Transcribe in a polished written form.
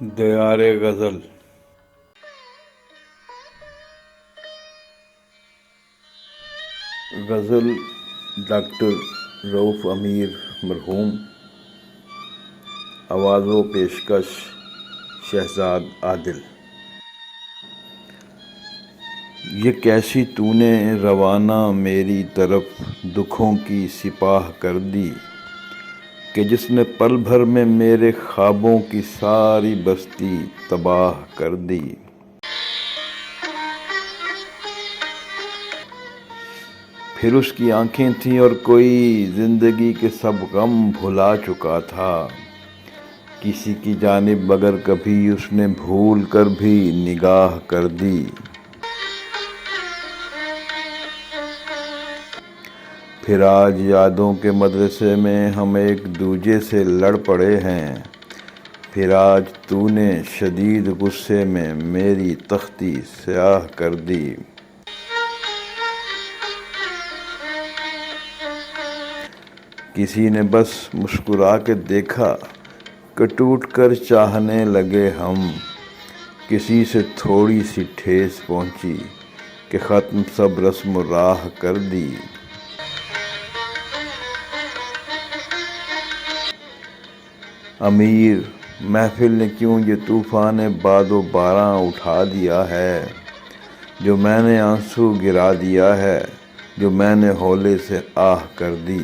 دیار غزل۔ غزل ڈاکٹر رؤف امیر مرحوم، آواز و پیشکش شہزاد عادل۔ یہ کیسی تو نے روانہ میری طرف دکھوں کی سپاہ کر دی، کہ جس نے پل بھر میں میرے خوابوں کی ساری بستی تباہ کر دی۔ پھر اس کی آنکھیں تھیں اور کوئی زندگی کے سب غم بھلا چکا تھا، کسی کی جانب مگر کبھی اس نے بھول کر بھی نگاہ کر دی۔ پھر آج یادوں کے مدرسے میں ہم ایک دوجے سے لڑ پڑے ہیں، پھر آج تو نے شدید غصے میں میری تختی سیاہ کر دی۔ کسی نے بس مسکرا کے دیکھا کہ ٹوٹ کر چاہنے لگے ہم، کسی سے تھوڑی سی ٹھیس پہنچی کہ ختم سب رسم و راہ کر دی۔ امیر محفل نے کیوں یہ طوفان باد و باراں اٹھا دیا ہے، جو میں نے آنسو گرا دیا ہے، جو میں نے ہولے سے آہ کر دی۔